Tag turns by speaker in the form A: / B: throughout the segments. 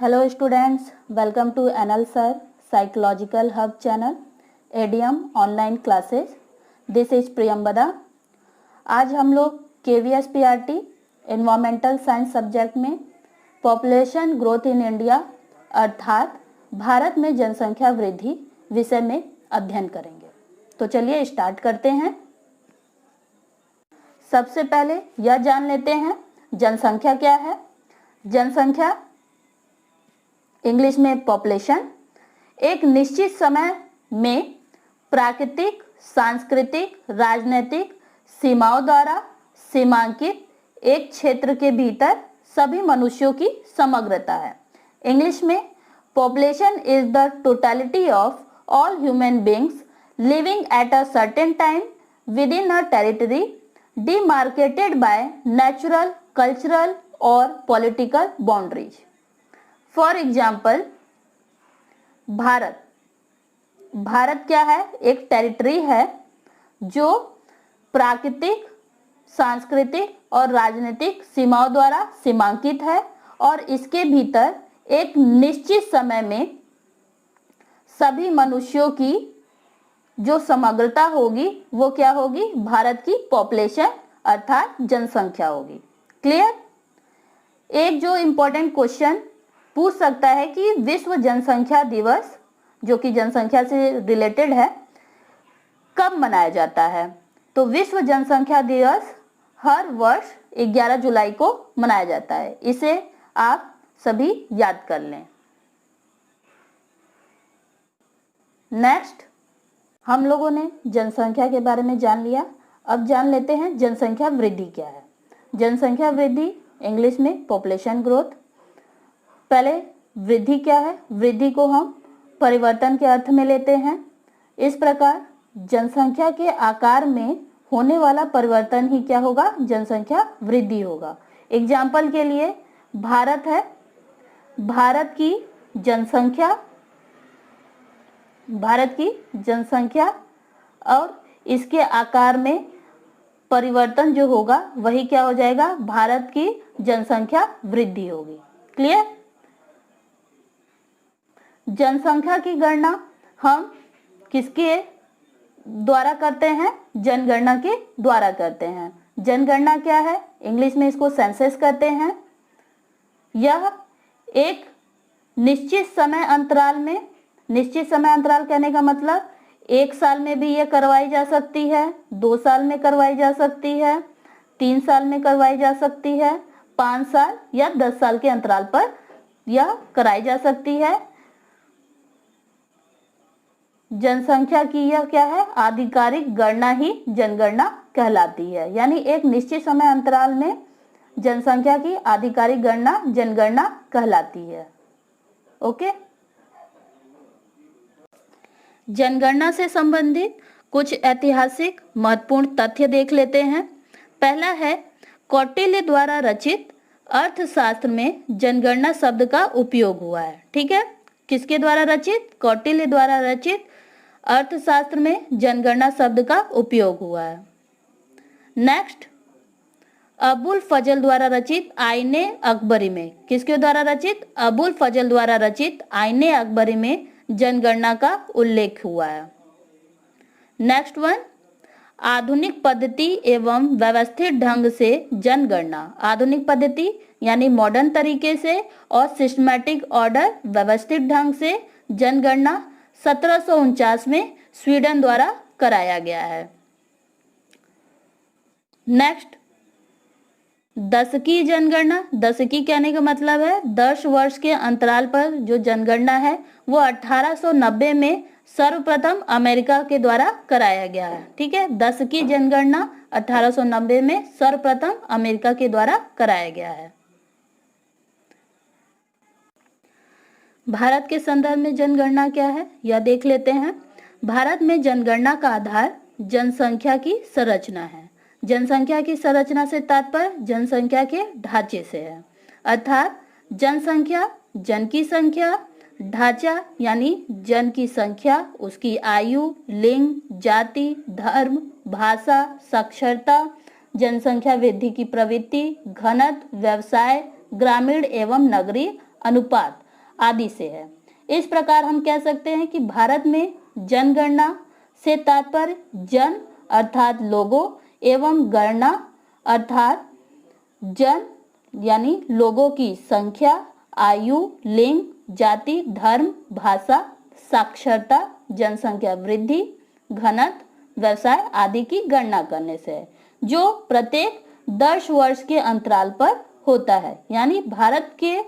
A: Hello students, welcome to NL Sir Psychological Hub channel, ADM online classes. This is Priyambada. आज हम लोग KVS PRT environmental science subject में population growth in India अर्थात भारत में जनसंख्या वृद्धि विषय में अध्ययन करेंगे। तो चलिए स्टार्ट करते हैं। सबसे पहले यह जान लेते हैं जनसंख्या क्या है। जनसंख्या इंग्लिश में पॉपुलेशन एक निश्चित समय में प्राकृतिक, सांस्कृतिक, राजनीतिक सीमाओं द्वारा सीमांकित एक क्षेत्र के भीतर सभी मनुष्यों की समग्रता है। इंग्लिश में population is the totality of all human beings living at a certain time with in a territory demarcated by natural, cultural और political boundaries. For example, Bharat क्या है? एक टेरिटरी है जो प्राकृतिक, सांस्कृतिक और राजनीतिक सीमाओं द्वारा सीमांकित है और इसके भीतर एक निश्चित समय में सभी मनुष्यों की जो समग्रता होगी वो क्या होगी? भारत की पॉपुलेशन अर्थात जनसंख्या होगी। क्लियर? एक जो इंपॉर्टेंट क्वेश्चन पूछ सकता है कि विश्व जनसंख्या दिवस जो कि जनसंख्या से रिलेटेड है कब मनाया जाता है? तो विश्व जनसंख्या दिवस हर वर्ष 11 जुलाई को मनाया जाता है। इसे आप सभी याद कर लें। नेक्स्ट, हम लोगों ने जनसंख्या के बारे में जान लिया। अब जान लेते हैं जनसंख्या वृद्धि क्या है। जनसंख्या वृद्धि इंग्लिश में पॉपुलेशन ग्रोथ। पहले वृद्धि क्या है? वृद्धि को हम परिवर्तन के अर्थ में लेते हैं। इस प्रकार जनसंख्या के आकार में होने वाला परिवर्तन ही क्या होगा? जनसंख्या वृद्धि होगा। एग्जाम्पल के लिए भारत है, भारत की जनसंख्या और इसके आकार में परिवर्तन जो होगा वही क्या हो जाएगा? भारत की जनसंख्या वृद्धि होगी। क्लियर? जनसंख्या की गणना हम किसके द्वारा करते हैं? जनगणना के द्वारा करते हैं। जनगणना क्या है? इंग्लिश में इसको सेंसस कहते हैं। यह एक निश्चित समय अंतराल में, निश्चित समय अंतराल कहने का मतलब 1 साल में भी ये करवाई जा सकती है, 2 साल में करवाई जा सकती है, 3 साल में करवाई जा सकती है, 5 साल या 10 साल के अंतराल पर यह कराई जा सकती है। जनसंख्या की यह क्या है? आधिकारिक गणना ही जनगणना कहलाती है। यानी एक निश्चित समय अंतराल में जनसंख्या की आधिकारिक गणना जनगणना कहलाती है। ओके? जनगणना से संबंधित कुछ ऐतिहासिक महत्वपूर्ण तथ्य देख लेते हैं। पहला है कौटिल्य द्वारा रचित अर्थशास्त्र में जनगणना शब्द का उपयोग हुआ है। ठीक है? किसके द्वारा रचित? कौटिल्य द्वारा रचित अर्थशास्त्र में जनगणना शब्द का उपयोग हुआ है। नेक्स्ट, अबुल फजल द्वारा रचित आईने अकबरी में, किसके द्वारा रचित? अबुल फजल द्वारा रचित आईने अकबरी में जनगणना का उल्लेख हुआ है। नेक्स्ट वन, आधुनिक पद्धति एवं व्यवस्थित ढंग से जनगणना। आधुनिक पद्धति यानी मॉडर्न तरीके से और सिस्टमैटिक ऑर्डर व्यवस्थित ढंग से जनगणना 1749 में स्वीडन द्वारा कराया गया है। नेक्स्ट, दशकीय जनगणना। दशकी कहने का मतलब है 10 वर्ष के अंतराल पर जो जनगणना है वो 1890 में सर्वप्रथम अमेरिका के द्वारा कराया गया है। ठीक है? दशकीय जनगणना 1890 में सर्वप्रथम अमेरिका के द्वारा कराया गया है। भारत के संदर्भ में जनगणना क्या है यह देख लेते हैं। भारत में जनगणना का आधार जनसंख्या की संरचना है। जनसंख्या की संरचना से तात्पर्य जनसंख्या के ढांचे से है। अर्थात जनसंख्या, जन की संख्या, ढांचा यानी जन की संख्या, उसकी आयु, लिंग, जाति, धर्म, भाषा, साक्षरता, जनसंख्या वृद्धि की प्रवृत्ति, घनत्व, व्यवसाय, ग्रामीण एवं नगरीय अनुपात आदि से है। इस प्रकार हम कह सकते हैं कि भारत में जनगणना से तात्पर्य जन अर्थात लोगों एवं गणना अर्थात जन यानी लोगों की संख्या, आयु, लिंग, जाति, धर्म, भाषा, साक्षरता, जनसंख्या वृद्धि, घनत्व, व्यवसाय आदि की गणना करने से है, जो प्रत्येक 10 वर्ष के अंतराल पर होता है। यानी भारत के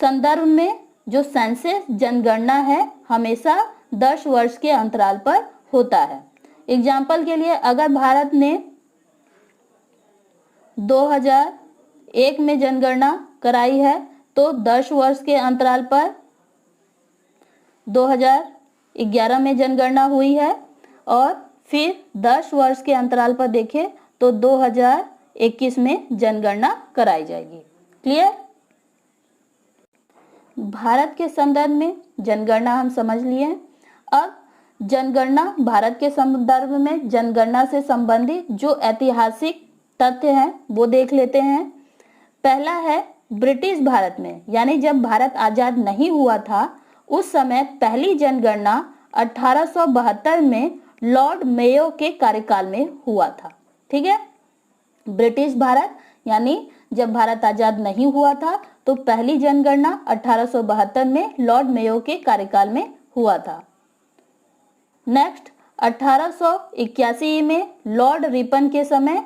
A: संदर्भ में जो सेंसस जनगणना है हमेशा 10 वर्ष के अंतराल पर होता है। एग्जाम्पल के लिए अगर भारत ने 2001 में जनगणना कराई है तो 10 वर्ष के अंतराल पर 2011 में जनगणना हुई है और फिर 10 वर्ष के अंतराल पर देखें तो 2021 में जनगणना कराई जाएगी। क्लियर? भारत के संदर्भ में जनगणना हम समझ लिए हैं। अब जनगणना भारत के संदर्भ में जनगणना से संबंधित जो ऐतिहासिक तथ्य हैं वो देख लेते हैं। पहला है ब्रिटिश भारत में, यानी जब भारत आजाद नहीं हुआ था उस समय पहली जनगणना 1872 में लॉर्ड मेयो के कार्यकाल में हुआ था। ठीक है, ब्रिटिश भारत यानी जब भारत आजाद नहीं हुआ था तो पहली जनगणना 1872 में लॉर्ड मेयो के कार्यकाल में हुआ था। नेक्स्ट 1881 में लॉर्ड रिपन के समय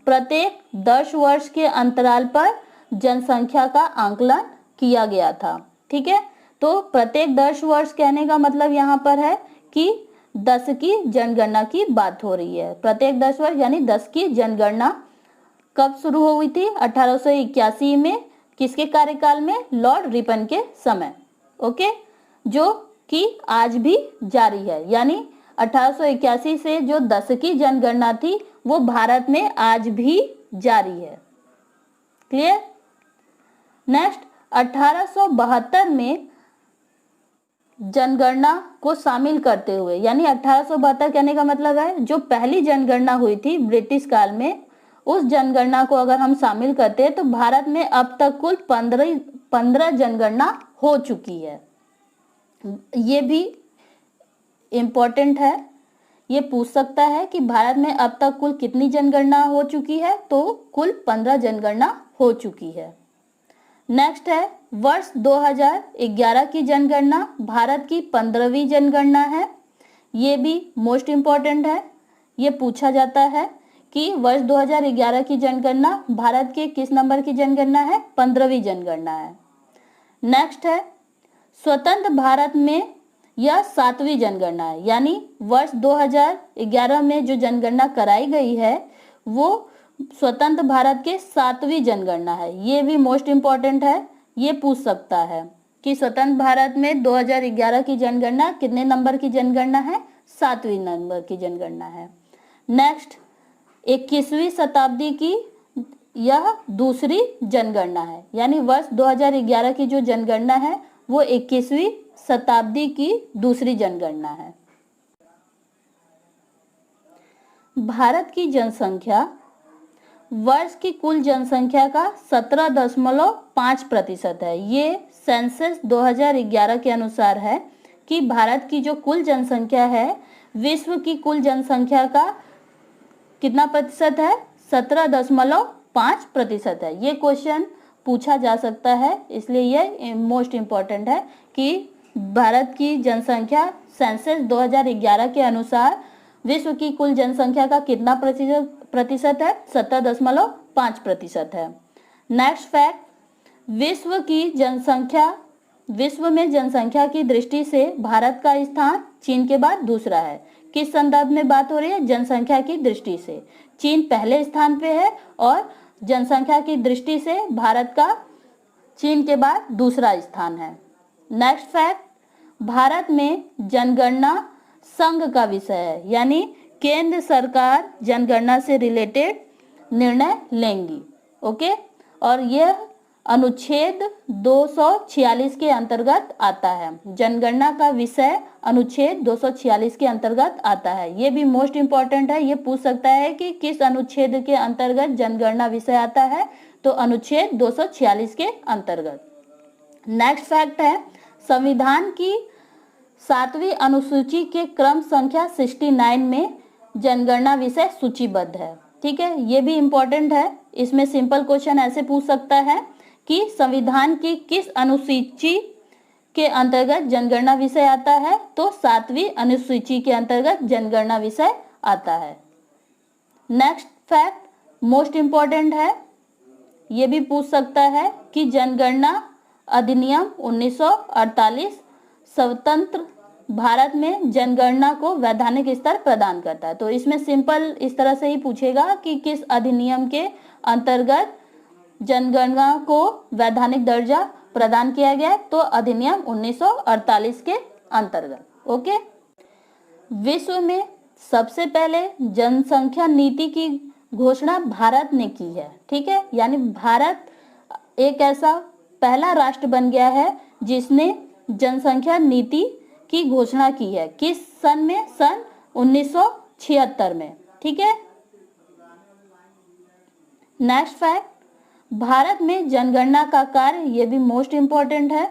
A: प्रत्येक 10 वर्ष के अंतराल पर जनसंख्या का आंकलन किया गया था। ठीक है, तो प्रत्येक 10 वर्ष कहने का मतलब यहाँ पर है कि 10 की जनगणना की बात हो रही है। प्रत्येक 10 वर्ष यानी 10 की जनगणना कब शुरू हुई थी? 1881 में। किसके कार्यकाल में? लॉर्ड रिपन के समय। ओके, जो कि आज भी जारी है। यानी 1881 से जो 10 की जनगणना थी वो भारत में आज भी जारी है। क्लियर? नेक्स्ट 1872 में जनगणना को शामिल करते हुए, यानी 1872 कहने का मतलब है जो पहली जनगणना हुई थी ब्रिटिश काल में, उस जनगणना को अगर हम शामिल करते हैं तो भारत में अब तक कुल 15 जनगणना हो चुकी है। ये भी इम्पोर्टेंट है, ये पूछ सकता है कि भारत में अब तक कुल कितनी जनगणना हो चुकी है, तो कुल 15 जनगणना हो चुकी है। नेक्स्ट है वर्ष 2011 की जनगणना भारत की 15वीं जनगणना है। ये भी मोस्ट इम्पॉर्टेंट है, ये पूछा जाता है कि वर्ष 2011 की जनगणना भारत के किस नंबर की जनगणना है? 15वीं जनगणना है। नेक्स्ट है स्वतंत्र भारत में यह 7वीं जनगणना है, यानी वर्ष 2011 में जो जनगणना कराई गई है वो स्वतंत्र भारत के 7वीं जनगणना है। ये भी मोस्ट इम्पॉर्टेंट है, ये पूछ सकता है कि स्वतंत्र भारत में 2011 की जनगणना कितने नंबर की जनगणना है? 7वीं नंबर की जनगणना है। नेक्स्ट 21वीं शताब्दी की यह दूसरी जनगणना है, यानी वर्ष 2011 की जो जनगणना है वो 21वीं शताब्दी की दूसरी जनगणना है। भारत की जनसंख्या वर्ष की कुल जनसंख्या का 17.5% है। ये सेंसस 2011 के अनुसार है कि भारत की जो कुल जनसंख्या है विश्व की कुल जनसंख्या का कितना प्रतिशत है? 17.5% है। ये क्वेश्चन पूछा जा सकता है, इसलिए ये मोस्ट इम्पॉर्टेंट है कि भारत की जनसंख्या सेंसस 2011 के अनुसार विश्व की कुल जनसंख्या का कितना प्रतिशत है? 17.5% है। नेक्स्ट फैक्ट, विश्व में जनसंख्या की दृष्टि से भारत का स्थान चीन के बाद दूसरा है। किस संदर्भ में बात हो रही है? जनसंख्या की दृष्टि से चीन पहले स्थान पे है और जनसंख्या की दृष्टि से भारत का चीन के बाद दूसरा स्थान है। नेक्स्ट फैक्ट, भारत में जनगणना संघ का विषय है, यानी केंद्र सरकार जनगणना से रिलेटेड निर्णय लेंगी। ओके, और यह अनुच्छेद 246 के अंतर्गत आता है। जनगणना का विषय अनुच्छेद 246 के अंतर्गत आता है। ये भी मोस्ट इम्पॉर्टेंट है, ये पूछ सकता है कि किस अनुच्छेद के अंतर्गत जनगणना विषय आता है, तो अनुच्छेद 246 के अंतर्गत। नेक्स्ट फैक्ट है, संविधान की 7वीं अनुसूची के क्रम संख्या 69 में जनगणना विषय सूचीबद्ध है। ठीक है, ये भी इंपॉर्टेंट है। इसमें सिंपल क्वेश्चन ऐसे पूछ सकता है कि संविधान की किस अनुसूची के अंतर्गत जनगणना विषय आता है, तो 7वीं अनुसूची के अंतर्गत जनगणना विषय आता है। नेक्स्ट फैक्ट मोस्ट इंपॉर्टेंट है, ये भी पूछ सकता है कि जनगणना अधिनियम 1948 स्वतंत्र भारत में जनगणना को वैधानिक स्तर प्रदान करता है। तो इसमें सिंपल इस तरह से ही पूछेगा कि किस अधिनियम के अंतर्गत जनगणना को वैधानिक दर्जा प्रदान किया गया, तो अधिनियम 1948 के अंतर्गत। ओके, विश्व में सबसे पहले जनसंख्या नीति की घोषणा भारत ने की है। ठीक है, यानी भारत एक ऐसा पहला राष्ट्र बन गया है जिसने जनसंख्या नीति की घोषणा की है। किस सन में? सन 1976 में। ठीक है, नेक्स्ट फैक्ट, भारत में जनगणना का कार्य, ये भी मोस्ट इंपॉर्टेंट है,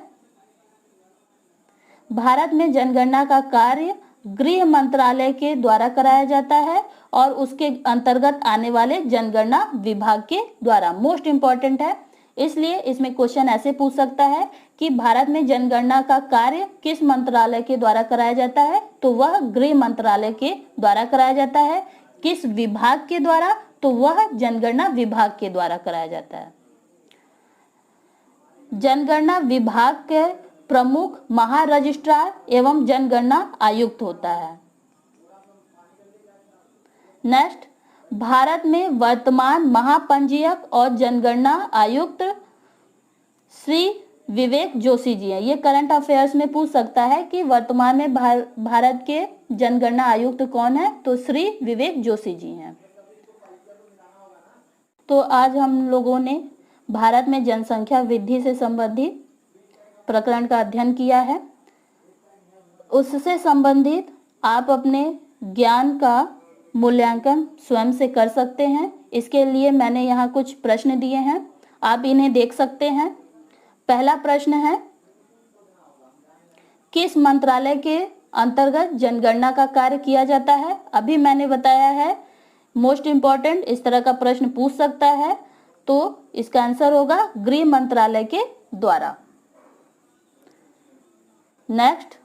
A: भारत में जनगणना का कार्य गृह मंत्रालय के द्वारा कराया जाता है और उसके अंतर्गत आने वाले जनगणना विभाग के द्वारा। मोस्ट इंपॉर्टेंट है, इसलिए इसमें क्वेश्चन ऐसे पूछ सकता है कि भारत में जनगणना का कार्य किस मंत्रालय के द्वारा कराया जाता है, तो वह गृह मंत्रालय के द्वारा कराया जाता है। किस विभाग के द्वारा, तो वह जनगणना विभाग के द्वारा कराया जाता है। जनगणना विभाग के प्रमुख महारजिस्ट्रार एवं जनगणना आयुक्त होता है। नेक्स्ट, भारत में वर्तमान महापंजीयक और जनगणना आयुक्त श्री विवेक जोशी जी हैं। ये करंट अफेयर्स में पूछ सकता है कि वर्तमान में भारत के जनगणना आयुक्त कौन है, तो श्री विवेक जोशी जी हैं। तो आज हम लोगों ने भारत में जनसंख्या वृद्धि से संबंधित प्रकरण का अध्ययन किया है। उससे संबंधित आप अपने ज्ञान का मूल्यांकन स्वयं से कर सकते हैं। इसके लिए मैंने यहाँ कुछ प्रश्न दिए हैं, आप इन्हें देख सकते हैं। पहला प्रश्न है, किस मंत्रालय के अंतर्गत जनगणना का कार्य किया जाता है? अभी मैंने बताया है, मोस्ट इंपॉर्टेंट, इस तरह का प्रश्न पूछ सकता है, तो इसका आंसर होगा गृह मंत्रालय के द्वारा। नेक्स्ट,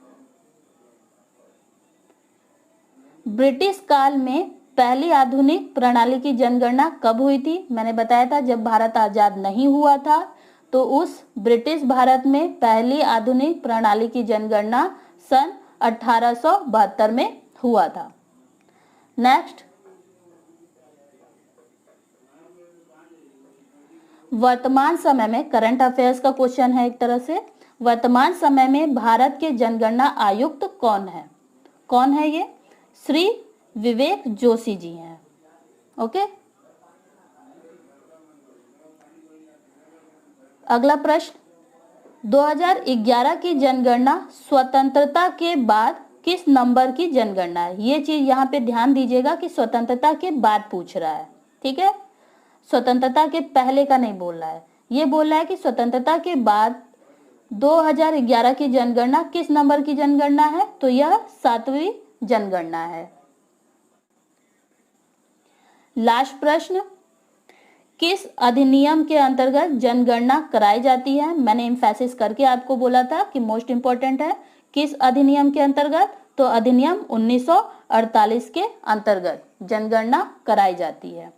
A: ब्रिटिश काल में पहली आधुनिक प्रणाली की जनगणना कब हुई थी? मैंने बताया था जब भारत आजाद नहीं हुआ था, तो उस ब्रिटिश भारत में पहली आधुनिक प्रणाली की जनगणना सन 1872 में हुआ था। नेक्स्ट, वर्तमान समय में, करंट अफेयर्स का क्वेश्चन है एक तरह से, वर्तमान समय में भारत के जनगणना आयुक्त कौन है? कौन है ये? श्री विवेक जोशी जी हैं। ओके, अगला प्रश्न, 2011 की जनगणना स्वतंत्रता के बाद किस नंबर की जनगणना है? ये चीज यहाँ पे ध्यान दीजिएगा कि स्वतंत्रता के बाद पूछ रहा है। ठीक है, स्वतंत्रता के पहले का नहीं बोल रहा है, ये बोल रहा है कि स्वतंत्रता के बाद 2011 की जनगणना किस नंबर की जनगणना है, तो यह 7वीं जनगणना है। लास्ट प्रश्न, किस अधिनियम के अंतर्गत जनगणना कराई जाती है? मैंने एम्फेसिस करके आपको बोला था कि मोस्ट इंपॉर्टेंट है, किस अधिनियम के अंतर्गत, तो अधिनियम 1948 के अंतर्गत जनगणना कराई जाती है।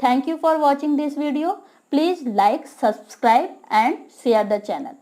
A: Thank you for watching this video. Please like, subscribe and share the channel.